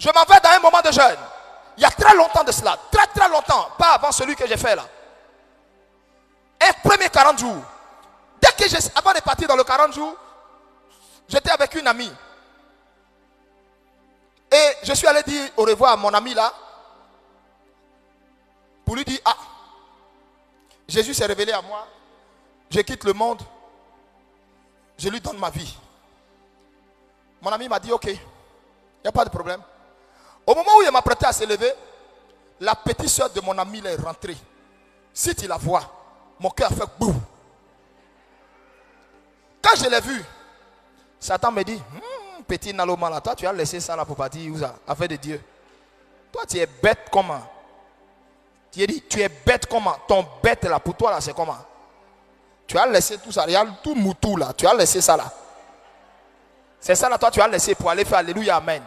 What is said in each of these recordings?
Je m'en vais dans un moment de jeûne. Il y a très longtemps de cela. Très très longtemps. Pas avant celui que j'ai fait là. Un premier 40 jours. Dès que avant de partir dans le 40 jours, j'étais avec une amie. Et je suis allé dire au revoir à mon ami là. Pour lui dire, ah, Jésus s'est révélé à moi. Je quitte le monde. Je lui donne ma vie. Mon ami m'a dit, ok, il n'y a pas de problème. Au moment où il m'apprêtait à se lever, la petite soeur de mon ami est rentrée. Si tu la vois, mon cœur a fait boum. Quand je l'ai vue, Satan me dit, petit Naloma là, toi tu as laissé ça là pour partir où ça, affaire de Dieu. Toi tu es bête comment? Tu as dit, tu es bête comment? Ton bête là, pour toi là, c'est comment? Tu as laissé tout ça, il y a tout moutou là, tu as laissé ça là. C'est ça là, toi tu as laissé pour aller faire Alléluia, Amen.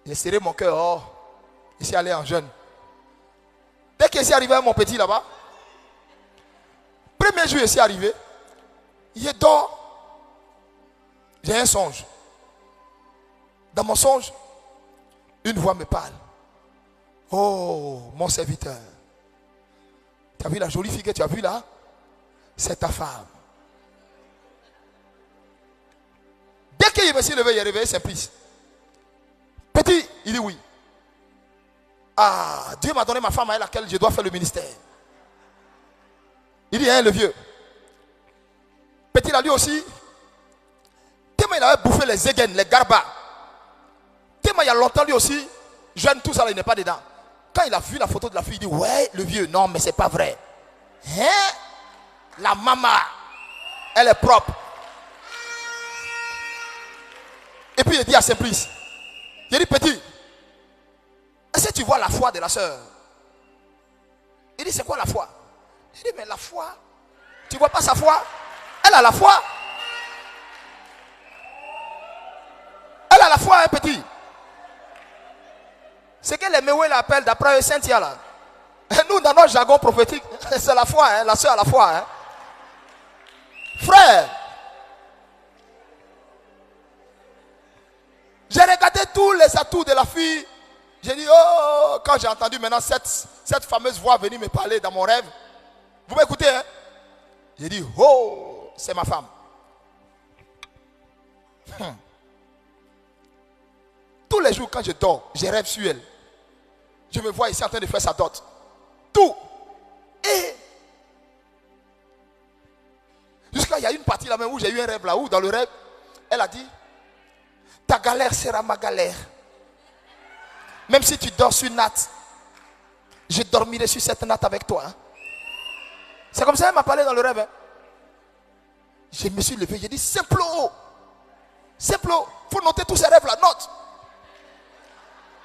J'ai serré mon cœur, oh, je suis allé en jeûne. Dès que je suis arrivé à mon petit là-bas, premier jour je suis arrivé, il dort, j'ai un songe. Dans mon songe, une voix me parle. Oh, mon serviteur. Tu as vu la jolie fille que tu as vue là? C'est ta femme. Dès qu'il me suis levé, il est réveillé Simplice. Petit, il dit oui. Ah, Dieu m'a donné ma femme à laquelle je dois faire le ministère. Il dit, hein, le vieux. Petit, là, lui aussi, tellement il avait bouffé les égènes, les garbas. Tellement il y a longtemps, lui aussi, jeune, tout ça, là, il n'est pas dedans. Quand il a vu la photo de la fille, il dit, ouais, le vieux, non, mais c'est pas vrai. Hein? La maman, elle est propre. Et puis il dit à Simplice, il dit, petit, est-ce que tu vois la foi de la sœur? Il dit, c'est quoi la foi? Il dit, mais la foi, tu vois pas sa foi? Elle a la foi. Elle a la foi, hein, petit. C'est que les Méoué l'appellent d'après Saint-Tia là. Nous, dans notre jargon prophétique, c'est la foi, hein, la sœur a la foi. Hein. Frère, j'ai regardé tous les atouts de la fille. J'ai dit, oh, quand j'ai entendu maintenant cette fameuse voix venir me parler dans mon rêve. Vous m'écoutez, hein? J'ai dit, oh, c'est ma femme. Tous les jours quand je dors, je rêve sur elle. Je me vois ici en train de faire sa dot. Tout. Et jusqu'à il y a une partie là même où j'ai eu un rêve là où dans le rêve, elle a dit, ta galère sera ma galère. Même si tu dors sur une natte, je dormirai sur cette natte avec toi. Hein. C'est comme ça qu'elle m'a parlé dans le rêve. Hein. Je me suis levé, j'ai dit, Simplo, Simplo, il faut noter tous ces rêves là, note.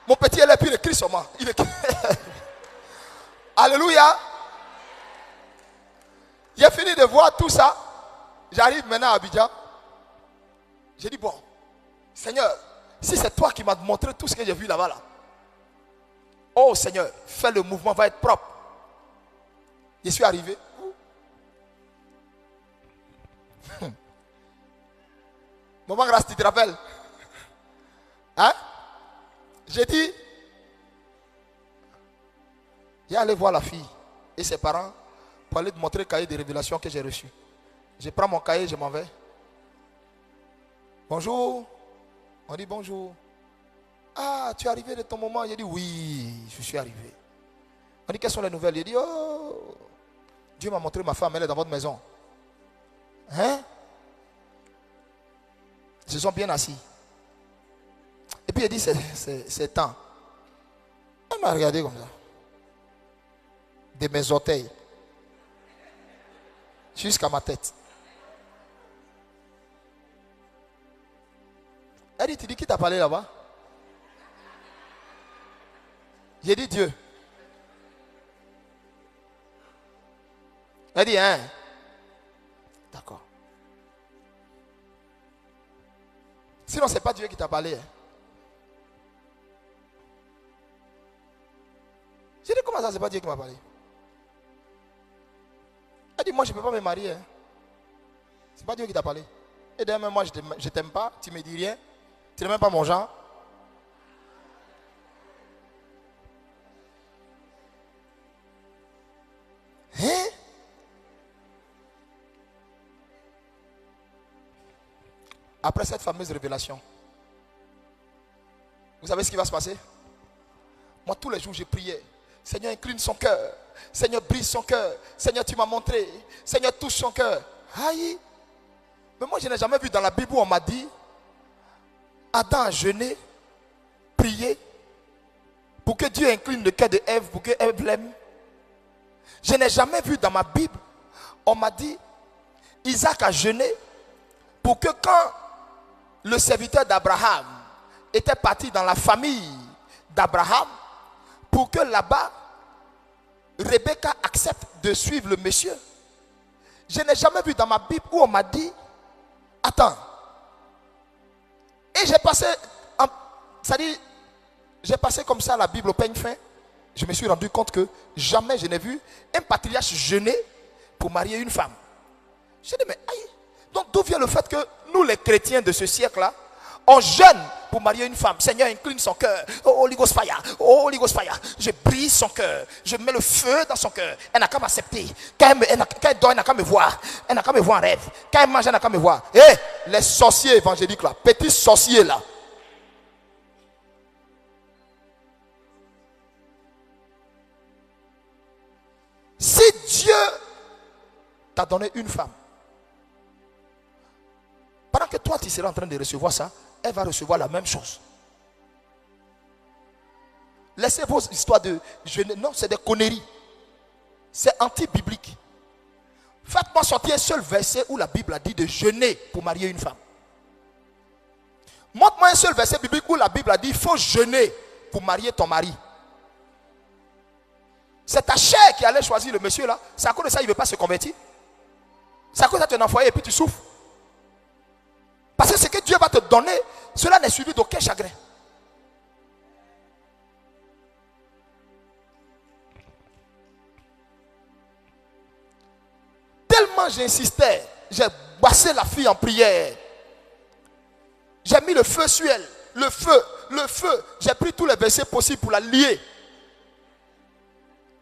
Mon petit, elle est puis le Christ sur moi. Alléluia. J'ai fini de voir tout ça. J'arrive maintenant à Abidjan. J'ai dit, bon, Seigneur, si c'est toi qui m'as montré tout ce que j'ai vu là-bas, là. Oh Seigneur, fais le mouvement, va être propre. Je suis arrivé. Maman Grâce, tu te rappelles? Hein? J'ai dit, j'ai allé voir la fille et ses parents pour aller te montrer le cahier de révélation que j'ai reçu. Je prends mon cahier, je m'en vais. Bonjour. On dit bonjour. Ah, tu es arrivé de ton moment? J'ai dit oui, je suis arrivé. On dit quelles sont les nouvelles? J'ai dit oh, Dieu m'a montré ma femme, elle est dans votre maison. Hein? Ils se sont bien assis. Et puis il dit c'est temps. Elle m'a regardé comme ça. De mes orteils jusqu'à ma tête. Elle dit, tu dis qui t'a parlé là-bas? J'ai dit Dieu. Elle dit, hein? D'accord. Sinon, ce n'est pas Dieu qui t'a parlé. Hein? J'ai dit, comment ça, c'est pas Dieu qui m'a parlé? Elle dit, moi, je ne peux pas me marier. Hein? Ce n'est pas Dieu qui t'a parlé. Et d'ailleurs, moi, je t'aime pas, tu me dis rien. Tu n'es même pas mon genre. Hein? Après cette fameuse révélation, vous savez ce qui va se passer? Moi, tous les jours, j'ai prié. Seigneur, incline son cœur. Seigneur, brise son cœur. Seigneur, tu m'as montré. Seigneur, touche son cœur. Aïe. Mais moi, je n'ai jamais vu dans la Bible où on m'a dit Adam a jeûné, prié, pour que Dieu incline le cœur de Ève, pour que Ève l'aime. Je n'ai jamais vu dans ma Bible, on m'a dit Isaac a jeûné, pour que quand le serviteur d'Abraham était parti dans la famille d'Abraham, pour que là-bas, Rebecca accepte de suivre le monsieur. Je n'ai jamais vu dans ma Bible où on m'a dit, attends. Et j'ai passé, c'est-à-dire, j'ai passé comme ça la Bible au peigne fin. Je me suis rendu compte que jamais je n'ai vu un patriarche jeûner pour marier une femme. J'ai dit, mais aïe. Donc d'où vient le fait que nous les chrétiens de ce siècle-là, on jeûne pour marier une femme. Seigneur, incline son cœur. Oh, Holy Ghost fire. Oh, Holy Ghost fire. Je brise son cœur. Je mets le feu dans son cœur. Elle n'a qu'à m'accepter. Quand elle dort, elle n'a qu'à me voir. Elle n'a qu'à me voir en rêve. Quand elle mange, elle n'a qu'à me voir. Hé, les sorciers évangéliques là, petits sorciers là. Si Dieu t'a donné une femme, pendant que toi tu seras en train de recevoir ça, elle va recevoir la même chose. Laissez vos histoires de jeûner. Non, c'est des conneries. C'est anti-biblique. Faites-moi sortir un seul verset où la Bible a dit de jeûner pour marier une femme. Montre-moi un seul verset biblique où la Bible a dit il faut jeûner pour marier ton mari. C'est ta chair qui allait choisir le monsieur là. C'est à cause de ça il ne veut pas se convertir. C'est à cause de ça que tu es envoyé et puis tu souffres. Parce que ce que Dieu va te donner, cela n'est suivi d'aucun chagrin. Tellement j'insistais, j'ai bassé la fille en prière. J'ai mis le feu sur elle. Le feu. J'ai pris tous les versets possibles pour la lier.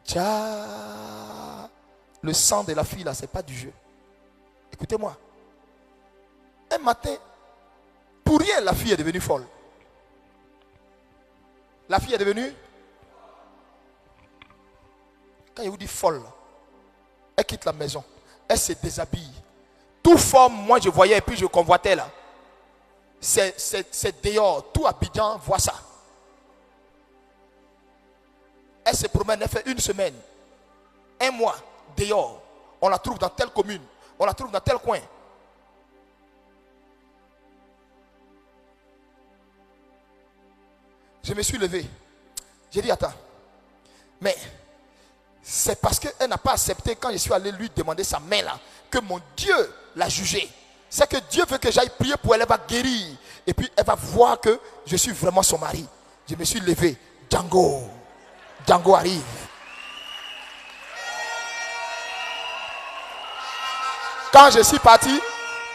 Tcha, le sang de la fille là, c'est pas du jeu. Écoutez-moi. Un matin, pour rien, la fille est devenue folle. La fille est devenue. Quand je vous dis folle, elle quitte la maison. Elle se déshabille. Tout forme, moi je voyais et puis je convoitais là. C'est dehors. Tout Abidjan voit ça. Elle se promène, elle fait une semaine, un mois, dehors. On la trouve dans telle commune. On la trouve dans tel coin. Je me suis levé. J'ai dit, attends. Mais c'est parce qu'elle n'a pas accepté quand je suis allé lui demander sa main là, que mon Dieu l'a jugée. C'est que Dieu veut que j'aille prier pour elle, elle va guérir. Et puis elle va voir que je suis vraiment son mari. Je me suis levé. Django arrive. Quand je suis parti,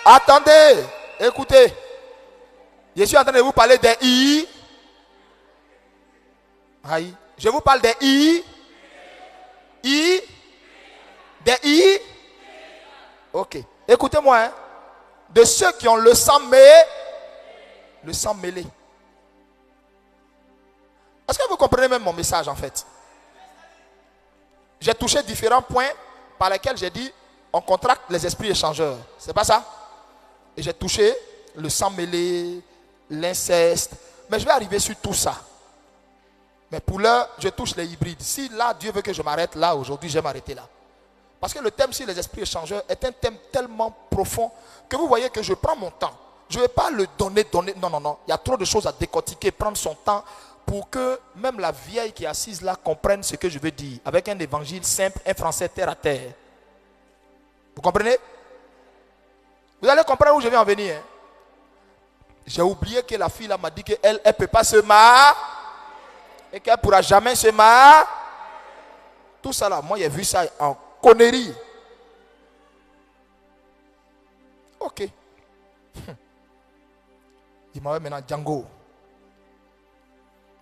attendez, écoutez. Je suis en train de vous parler des I. Aïe. Je vous parle des I. Des I. Ok. Écoutez-moi. Hein. De ceux qui ont le sang mêlé. Le sang mêlé. Est-ce que vous comprenez même mon message en fait? J'ai touché différents points par lesquels j'ai dit on contracte les esprits échangeurs. C'est pas ça? Et j'ai touché le sang mêlé, l'inceste. Mais je vais arriver sur tout ça. Mais pour l'heure, je touche les hybrides. Si là, Dieu veut que je m'arrête là, aujourd'hui, je vais m'arrêter là. Parce que le thème sur les esprits échangeurs est un thème tellement profond que vous voyez que je prends mon temps. Je ne vais pas le donner. Non. Il y a trop de choses à décortiquer, prendre son temps pour que même la vieille qui est assise là comprenne ce que je veux dire. Avec un évangile simple, un français terre à terre. Vous comprenez? Vous allez comprendre où je vais en venir. Hein? J'ai oublié que la fille là m'a dit qu'elle ne peut pas se marier. Et qu'elle ne pourra jamais se marier. Tout ça là, moi j'ai vu ça en connerie. Ok. Il m'avait maintenant Django.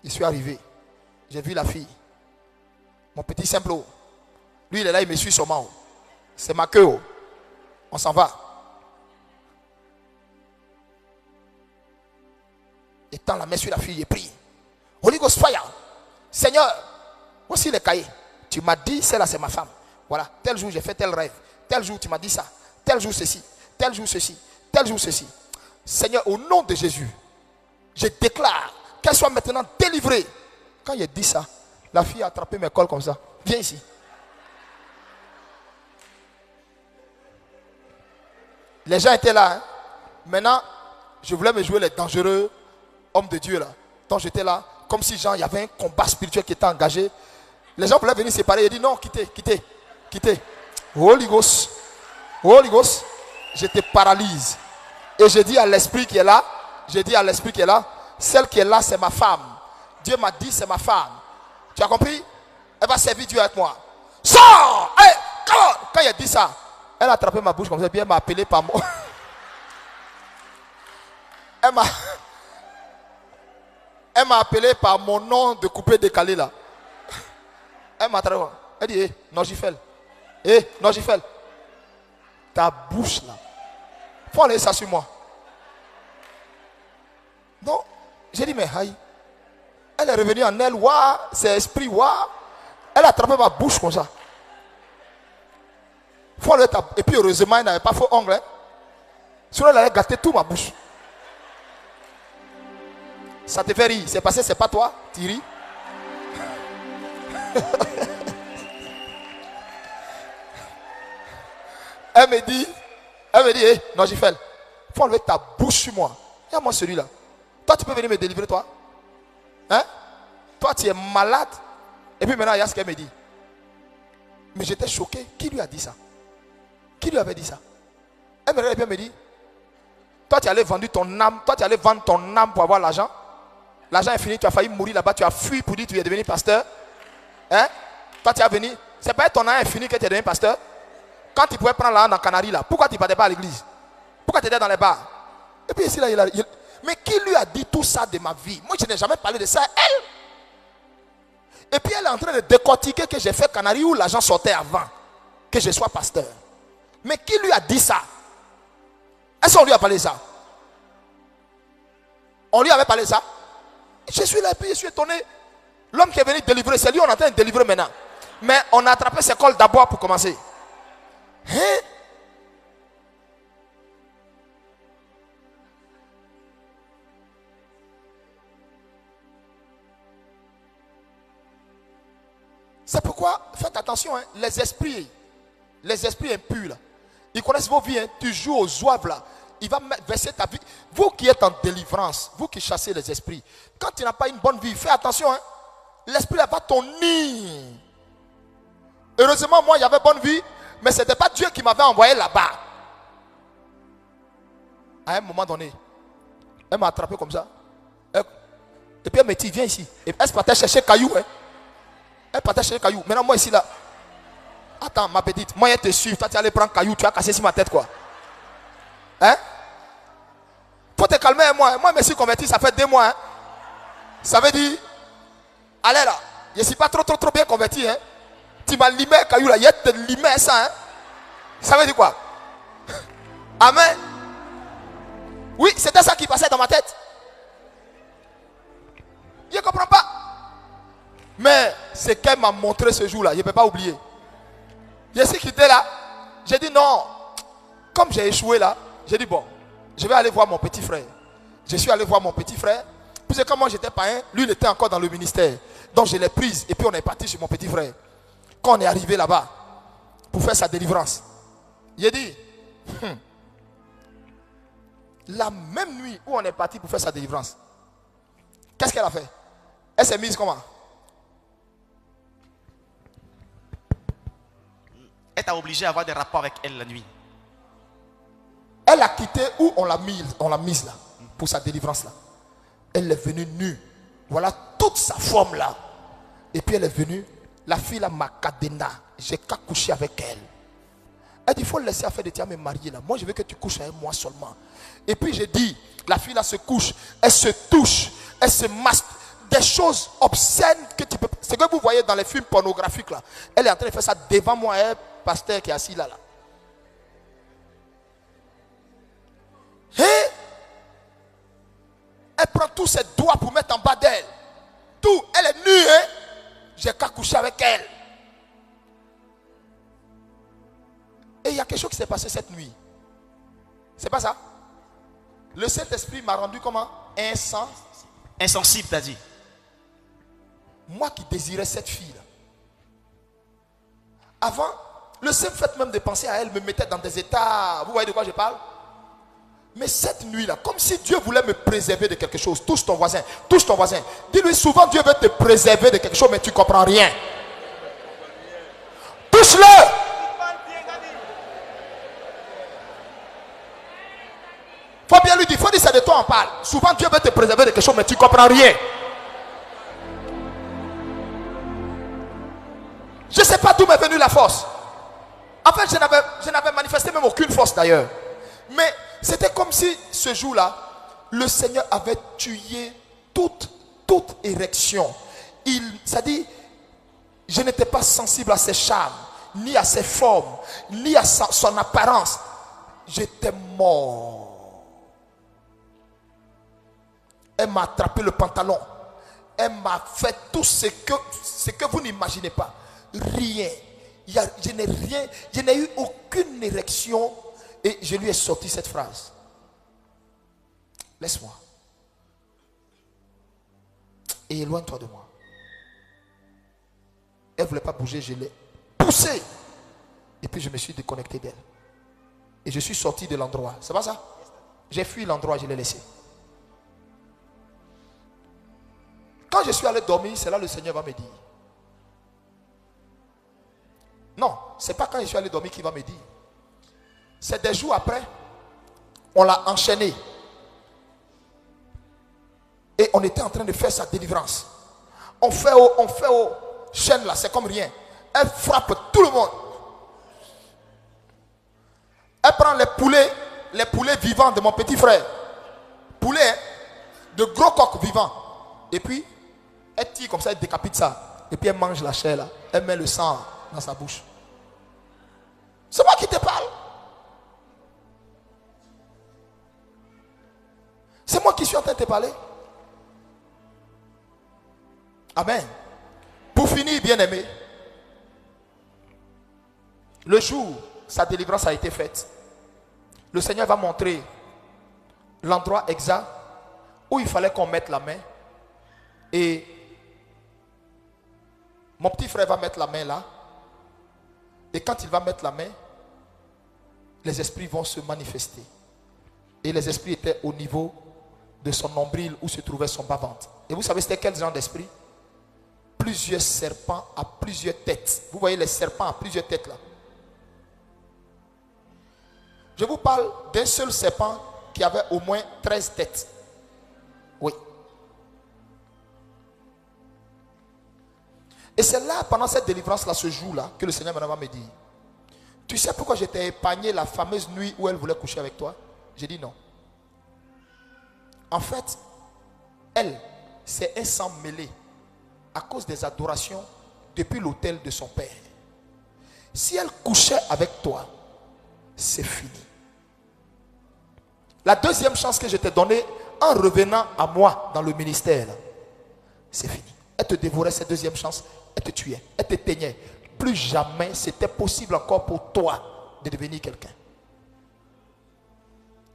Je suis arrivé. J'ai vu la fille. Mon petit simple. Lui, il est là, il me suit seulement. C'est ma queue. On s'en va. Et tant la main sur la fille, j'ai pris. Holy Ghost fire. Seigneur, voici les cahiers. Tu m'as dit, celle-là, c'est ma femme. Voilà, tel jour, j'ai fait tel rêve. Tel jour, tu m'as dit ça. Tel jour, ceci. Tel jour, ceci. Tel jour, ceci. Seigneur, au nom de Jésus, je déclare qu'elle soit maintenant délivrée. Quand il a dit ça, la fille a attrapé mes cols comme ça. Viens ici. Les gens étaient là. Hein. Maintenant, je voulais me jouer les dangereux hommes de Dieu là. Donc j'étais là, comme si genre, il y avait un combat spirituel qui était engagé. Les gens voulaient venir séparer. Ils dit non, quittez, quittez, quittez. Holy Ghost, je te paralyse. Et je dis à l'esprit qui est là, celle qui est là, c'est ma femme. Dieu m'a dit, c'est ma femme. Tu as compris? Elle va servir Dieu avec moi. Sors! Hey, quand il a dit ça, elle a attrapé ma bouche comme ça, puis elle m'a appelé par moi. Elle m'a appelé par mon nom de coupé décalé là. Elle m'a attrapé. Elle dit, hé, Nojifel. Hé, Nojifel. Ta bouche là. Faut enlever ça sur moi. Donc, j'ai dit, mais aïe. Elle est revenue en elle, waouh, c'est esprit, waouh. Elle a attrapé ma bouche comme ça. Faut enlever ta... Et puis heureusement, elle n'avait pas faux ongle. Hein. Sinon, elle allait gâter toute ma bouche. Ça te fait rire. C'est passé, c'est pas toi, Thierry. Elle me dit, hey, non, j'ai fait. Faut enlever ta bouche sur moi. Et moi, celui-là. Toi, tu peux venir me délivrer, toi. Hein? Toi, tu es malade. Et puis maintenant, il y a ce qu'elle me dit. Mais j'étais choqué. Qui lui a dit ça? Qui lui avait dit ça? Elle me regarde et me dit, toi, tu allais vendre ton âme. Toi, tu allais vendre ton âme pour avoir l'argent. L'argent est fini. Tu as failli mourir là-bas. Tu as fui pour dire que tu es devenu pasteur. Hein? Toi, tu es venu. C'est pas ton âme est fini que tu es devenu pasteur. Quand tu pouvais prendre l'argent dans Canaries là, pourquoi tu ne partais pas à l'église? Pourquoi tu étais dans les bars? Et puis ici là, mais qui lui a dit tout ça de ma vie? Moi, je n'ai jamais parlé de ça. Elle. Et puis elle est en train de décortiquer que j'ai fait Canaries où l'argent sortait avant que je sois pasteur. Mais qui lui a dit ça? Est-ce qu'on lui a parlé de ça? On lui avait parlé de ça? Je suis là et puis je suis étonné. L'homme qui est venu délivrer, c'est lui on est en train de délivrer maintenant. Mais on a attrapé ses cols d'abord pour commencer. Hein? C'est pourquoi, faites attention, hein, les esprits impurs, là, ils connaissent vos vies, hein, tu joues aux zouaves là, il va verser ta vie. Vous qui êtes en délivrance, vous qui chassez les esprits, quand tu n'as pas une bonne vie, fais attention, hein, l'esprit là va t'ennir. Heureusement, moi, il y avait bonne vie, mais ce n'était pas Dieu qui m'avait envoyé là-bas. À un moment donné, elle m'a attrapé comme ça. Et puis elle me dit, viens ici. Et elle se partait chercher caillou. Hein. Elle partait chercher caillou. Maintenant, moi ici là. Attends, ma petite, moi je te suis. Toi, tu allais prendre caillou, tu as cassé sur ma tête quoi. Hein? Faut te calmer, moi. Moi, je me suis converti, ça fait 2 mois. Hein. Ça veut dire, allez là, je ne suis pas trop bien converti. Hein. Tu m'as limé caillou là, il te limé ça. Hein. Ça veut dire quoi? Amen. Oui, c'était ça qui passait dans ma tête. Je ne comprends pas. Mais ce qu'elle m'a montré ce jour-là, je ne peux pas oublier. Je suis quitté là. J'ai dit non. Comme j'ai échoué là, j'ai dit bon, je vais aller voir mon petit frère. Je suis allé voir mon petit frère. Puisque quand moi j'étais païen, lui il était encore dans le ministère. Donc je l'ai prise et puis on est parti chez mon petit frère. Quand on est arrivé là-bas pour faire sa délivrance, j'ai dit, la même nuit où on est parti pour faire sa délivrance, qu'est-ce qu'elle a fait? Elle s'est mise comment? Elle t'a obligé à avoir des rapports avec elle la nuit. Elle a quitté où on l'a mise là, pour sa délivrance là. Elle est venue nue. Voilà toute sa forme là. Et puis elle est venue. La fille là m'a cadenas. J'ai qu'à coucher avec elle. Elle dit, il faut le laisser afin de te marier là. Moi, je veux que tu couches avec moi seulement. Et puis, j'ai dit, la fille là se couche, elle se touche, elle se masque. Des choses obscènes que tu peux... C'est que vous voyez dans les films pornographiques là. Elle est en train de faire ça devant moi, un pasteur qui est assis là. Et elle prend tous ses doigts pour mettre en bas d'elle. Tout, elle est nue, hein. J'ai qu'à coucher avec elle. Et il y a quelque chose qui s'est passé cette nuit. C'est pas ça? Le Saint-Esprit m'a rendu comment? Insensible, t'as dit. Moi qui désirais cette fille-là. Avant, le simple fait même de penser à elle me mettait dans des états. Vous voyez de quoi je parle? Mais cette nuit-là, comme si Dieu voulait me préserver de quelque chose. Touche ton voisin, touche ton voisin. Dis-lui, souvent Dieu veut te préserver de quelque chose, mais tu ne comprends rien. Touche-le. Faut bien lui dire, faut dire c'est de toi on parle. Souvent Dieu veut te préserver de quelque chose, mais tu ne comprends rien. Je ne sais pas d'où m'est venue la force. En fait, je n'avais manifesté même aucune force d'ailleurs. Mais c'était comme si ce jour-là, le Seigneur avait tué toute érection. Ça dit, je n'étais pas sensible à ses charmes, ni à ses formes, ni à son apparence. J'étais mort. Elle m'a attrapé le pantalon. Elle m'a fait tout ce que vous n'imaginez pas. Rien. Je n'ai eu aucune érection. Et je lui ai sorti cette phrase. Laisse-moi. Et éloigne-toi de moi. Elle ne voulait pas bouger, je l'ai poussée. Et puis je me suis déconnecté d'elle. Et je suis sorti de l'endroit. C'est pas ça? J'ai fui l'endroit, je l'ai laissé. Quand je suis allé dormir, c'est là le Seigneur va me dire. Non, c'est pas quand je suis allé dormir qu'il va me dire. C'est des jours après, on l'a enchaîné. Et on était en train de faire sa délivrance. On fait aux chaînes là, c'est comme rien. Elle frappe tout le monde. Elle prend les poulets vivants de mon petit frère. Poulets, de gros coqs vivants. Et puis, elle tire comme ça, elle décapite ça. Et puis elle mange la chair là. Elle met le sang dans sa bouche. C'est moi qui te parle. C'est moi qui suis en train de te parler. Amen. Pour finir, bien-aimé, le jour où sa délivrance a été faite, le Seigneur va montrer l'endroit exact où il fallait qu'on mette la main. Et mon petit frère va mettre la main là. Et quand il va mettre la main, les esprits vont se manifester. Et les esprits étaient au niveau de son nombril où se trouvait son bas-ventre. Et vous savez c'était quel genre d'esprit? Plusieurs serpents à plusieurs têtes. Vous voyez les serpents à plusieurs têtes là. Je vous parle d'un seul serpent qui avait au moins 13 têtes. Oui. Et c'est là, pendant cette délivrance-là, ce jour-là, que le Seigneur va me dire, tu sais pourquoi je t'ai épargné la fameuse nuit où elle voulait coucher avec toi? J'ai dit non. En fait, elle, c'est un sang mêlé à cause des adorations depuis l'autel de son père. Si elle couchait avec toi, c'est fini. La deuxième chance que je t'ai donnée en revenant à moi dans le ministère, c'est fini. Elle te dévorait cette deuxième chance, elle te tuait, elle te teignait. Plus jamais c'était possible encore pour toi de devenir quelqu'un.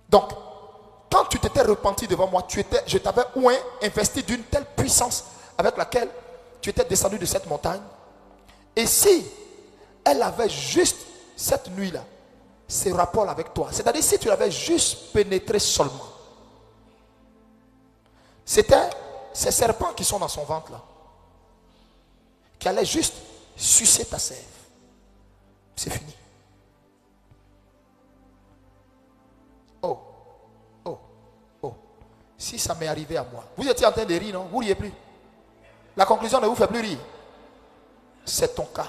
Donc, quand tu t'étais repenti devant moi, je t'avais investi d'une telle puissance avec laquelle tu étais descendu de cette montagne. Et si elle avait juste cette nuit-là, ces rapports avec toi, c'est-à-dire si tu l'avais juste pénétré seulement, c'était ces serpents qui sont dans son ventre là, qui allaient juste sucer ta sève. C'est fini. Oh, oh, oh. Si ça m'est arrivé à moi, vous étiez en train de rire, non? Vous ne riez plus. La conclusion ne vous fait plus rire. C'est ton cas.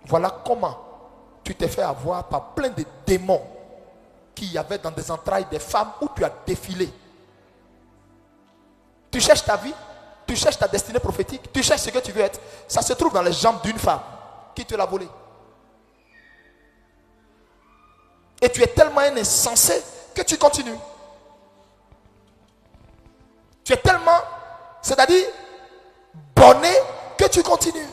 Voilà comment tu t'es fait avoir par plein de démons qu'il y avait dans des entrailles des femmes où tu as défilé. Tu cherches ta vie, tu cherches ta destinée prophétique, tu cherches ce que tu veux être. Ça se trouve dans les jambes d'une femme qui te l'a volé. Et tu es tellement un insensé que tu continues. Tu es tellement, c'est-à-dire, bonné que tu continues.